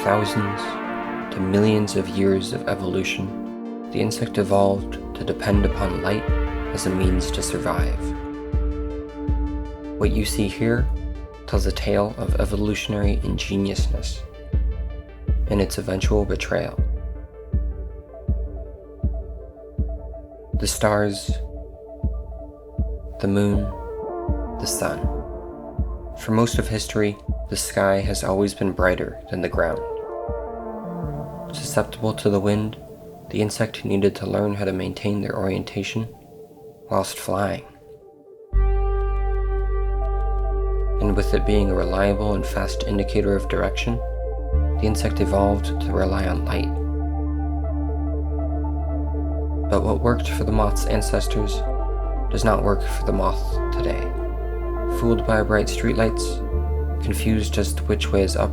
thousands to millions of years of evolution, the insect evolved to depend upon light as a means to survive. What you see here tells a tale of evolutionary ingeniousness and its eventual betrayal. The stars, the moon, the sun. For most of history, the sky has always been brighter than the ground. Susceptible to the wind, the insect needed to learn how to maintain their orientation whilst flying. And with it being a reliable and fast indicator of direction, the insect evolved to rely on light. But what worked for the moth's ancestors does not work for the moth today. Fooled by bright streetlights, confused as to which way is up,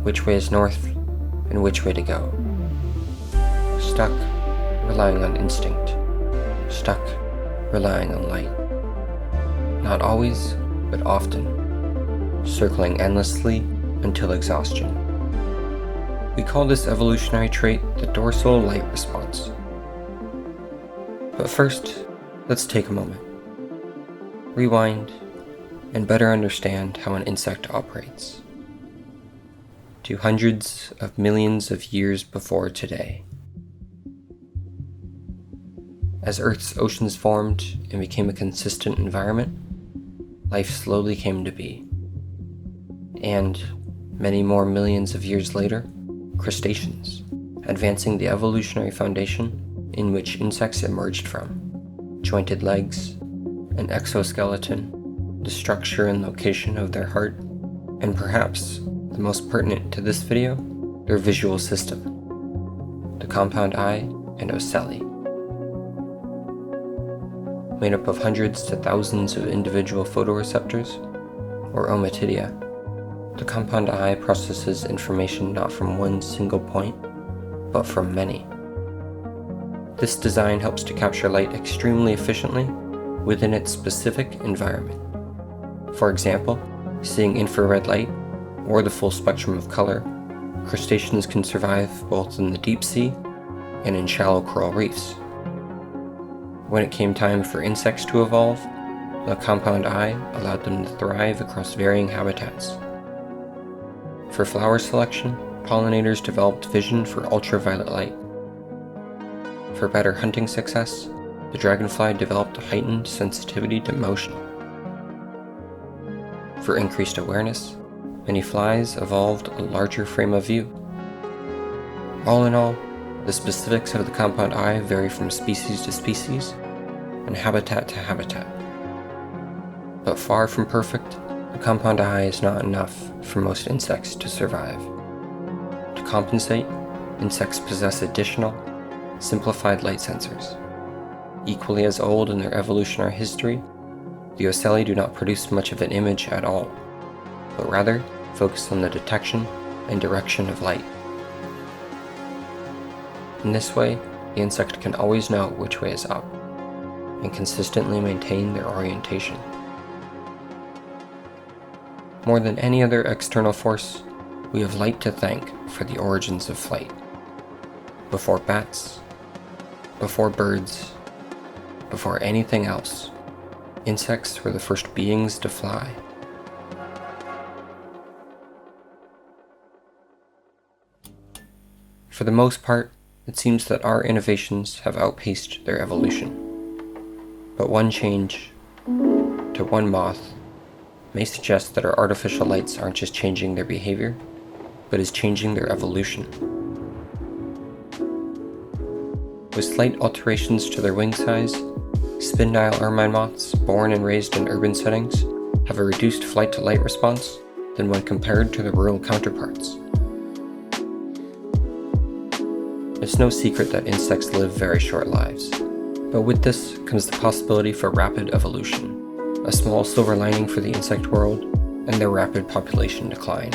which way is north, and which way to go. Stuck, relying on instinct. Stuck, relying on light. Not always, but often, circling endlessly until exhaustion. We call this evolutionary trait the dorsal light response. But first, let's take a moment, rewind, and better understand how an insect operates. To hundreds of millions of years before today. As Earth's oceans formed and became a consistent environment, life slowly came to be. And many more millions of years later, crustaceans, advancing the evolutionary foundation in which insects emerged from, jointed legs, an exoskeleton, the structure and location of their heart, and perhaps the most pertinent to this video, their visual system, the compound eye and ocelli. Made up of hundreds to thousands of individual photoreceptors, or ommatidia, the compound eye processes information not from one single point, but from many. This design helps to capture light extremely efficiently within its specific environment. For example, seeing infrared light, or the full spectrum of color, crustaceans can survive both in the deep sea and in shallow coral reefs. When it came time for insects to evolve, the compound eye allowed them to thrive across varying habitats. For flower selection, pollinators developed vision for ultraviolet light. For better hunting success, the dragonfly developed a heightened sensitivity to motion. For increased awareness, many flies evolved a larger frame of view. All in all, the specifics of the compound eye vary from species to species and habitat to habitat. But far from perfect, the compound eye is not enough for most insects to survive. To compensate, insects possess additional, simplified light sensors. Equally as old in their evolutionary history, the ocelli do not produce much of an image at all, but rather focus on the detection and direction of light. In this way, the insect can always know which way is up, and consistently maintain their orientation. More than any other external force, we have light to thank for the origins of flight. Before bats, before birds, before anything else, insects were the first beings to fly. For the most part, it seems that our innovations have outpaced their evolution. But one change, to one moth, may suggest that our artificial lights aren't just changing their behavior, but is changing their evolution. With slight alterations to their wing size, spin-dial ermine moths born and raised in urban settings have a reduced flight-to-light response than when compared to their rural counterparts. It's no secret that insects live very short lives, but with this comes the possibility for rapid evolution, a small silver lining for the insect world and their rapid population decline.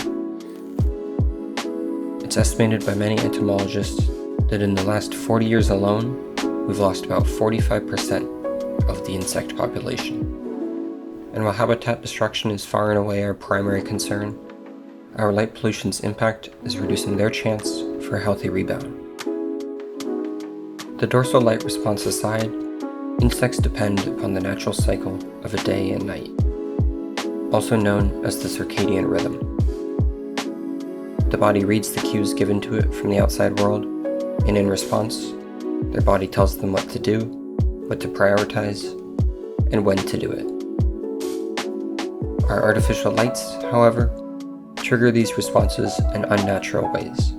It's estimated by many entomologists that in the last 40 years alone, we've lost about 45% of the insect population. And while habitat destruction is far and away our primary concern, our light pollution's impact is reducing their chance for a healthy rebound. The dorsal light response aside, insects depend upon the natural cycle of a day and night, also known as the circadian rhythm. The body reads the cues given to it from the outside world, and in response, their body tells them what to do, what to prioritize, and when to do it. Our artificial lights, however, trigger these responses in unnatural ways.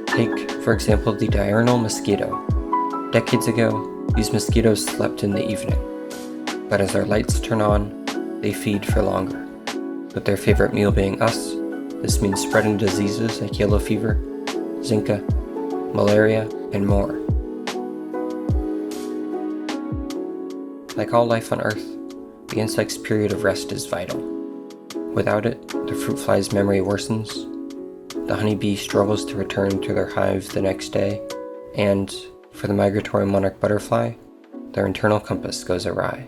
Take, for example, the diurnal mosquito. Decades ago, these mosquitoes slept in the evening, but as our lights turn on, they feed for longer. With their favorite meal being us, this means spreading diseases like yellow fever, Zika, malaria, and more. Like all life on Earth, the insect's period of rest is vital. Without it, the fruit fly's memory worsens, the honeybee struggles to return to their hive the next day, and, for the migratory monarch butterfly, their internal compass goes awry.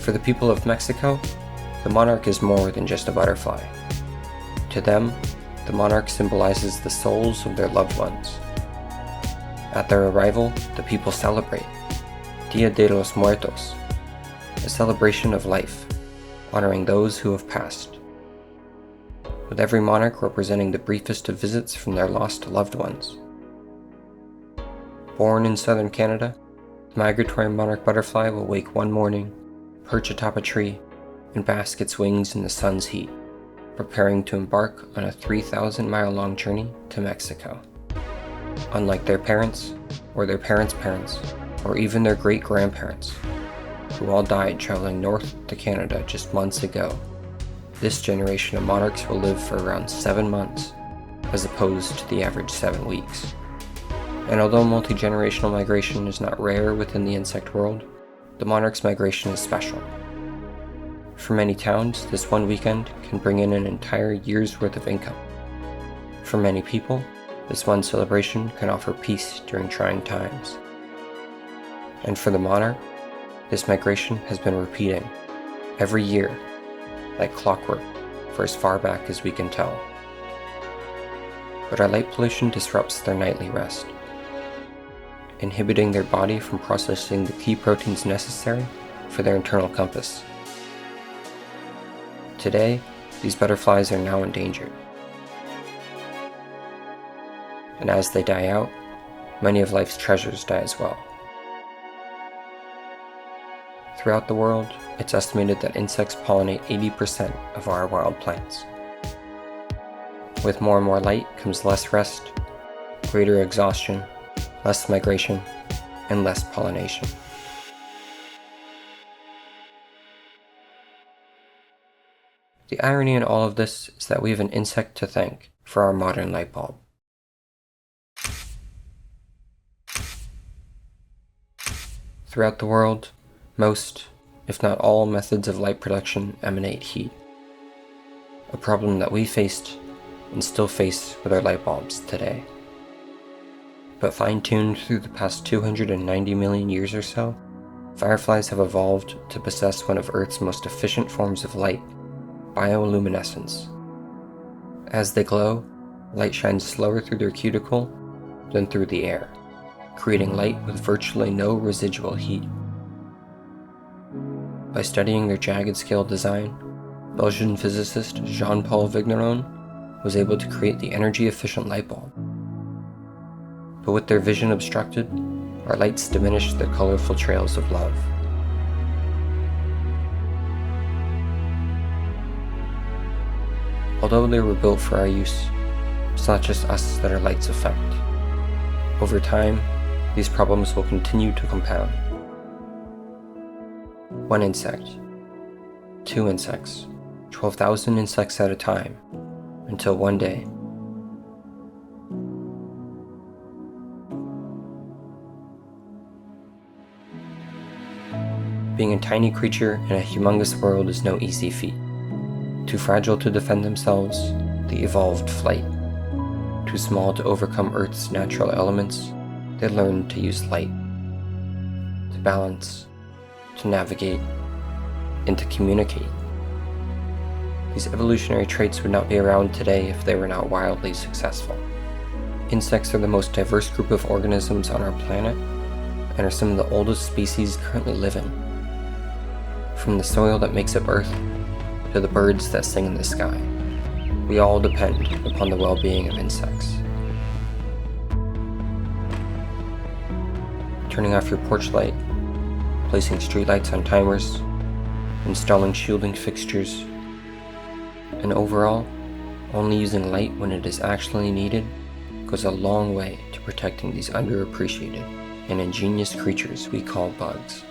For the people of Mexico, the monarch is more than just a butterfly. To them, the monarch symbolizes the souls of their loved ones. At their arrival, the people celebrate Dia de los Muertos, a celebration of life, honoring those who have passed, with every monarch representing the briefest of visits from their lost loved ones. Born in southern Canada, the migratory monarch butterfly will wake one morning, perch atop a tree, and bask its wings in the sun's heat, preparing to embark on a 3,000-mile-long journey to Mexico. Unlike their parents, or their parents' parents, or even their great-grandparents, who all died traveling north to Canada just months ago, this generation of monarchs will live for around 7 months, as opposed to the average 7 weeks. And although multi-generational migration is not rare within the insect world, the monarch's migration is special. For many towns, this one weekend can bring in an entire year's worth of income. For many people, this one celebration can offer peace during trying times. And for the monarch, this migration has been repeating every year, like clockwork, for as far back as we can tell. But our light pollution disrupts their nightly rest, inhibiting their body from processing the key proteins necessary for their internal compass. Today, these butterflies are now endangered. And as they die out, many of life's treasures die as well. Throughout the world, it's estimated that insects pollinate 80% of our wild plants. With more and more light comes less rest, greater exhaustion, less migration, and less pollination. The irony in all of this is that we have an insect to thank for our modern light bulb. Throughout the world, most, if not all, methods of light production emanate heat, a problem that we faced and still face with our light bulbs today. But fine-tuned through the past 290 million years or so, fireflies have evolved to possess one of Earth's most efficient forms of light, bioluminescence. As they glow, light shines slower through their cuticle than through the air, creating light with virtually no residual heat. By studying their jagged scale design, Belgian physicist Jean-Paul Vigneron was able to create the energy-efficient light bulb. But with their vision obstructed, our lights diminish their colorful trails of love. Although they were built for our use, it's not just us that our lights affect. Over time, these problems will continue to compound. One insect, 2 insects, 12,000 insects at a time, until one day, being a tiny creature in a humongous world is no easy feat. Too fragile to defend themselves, they evolved flight. Too small to overcome Earth's natural elements, they learned to use light, to balance, to navigate, and to communicate. These evolutionary traits would not be around today if they were not wildly successful. Insects are the most diverse group of organisms on our planet and are some of the oldest species currently living. From the soil that makes up Earth to the birds that sing in the sky, we all depend upon the well-being of insects. Turning off your porch light, placing streetlights on timers, installing shielding fixtures, and overall, only using light when it is actually needed goes a long way to protecting these underappreciated and ingenious creatures we call bugs.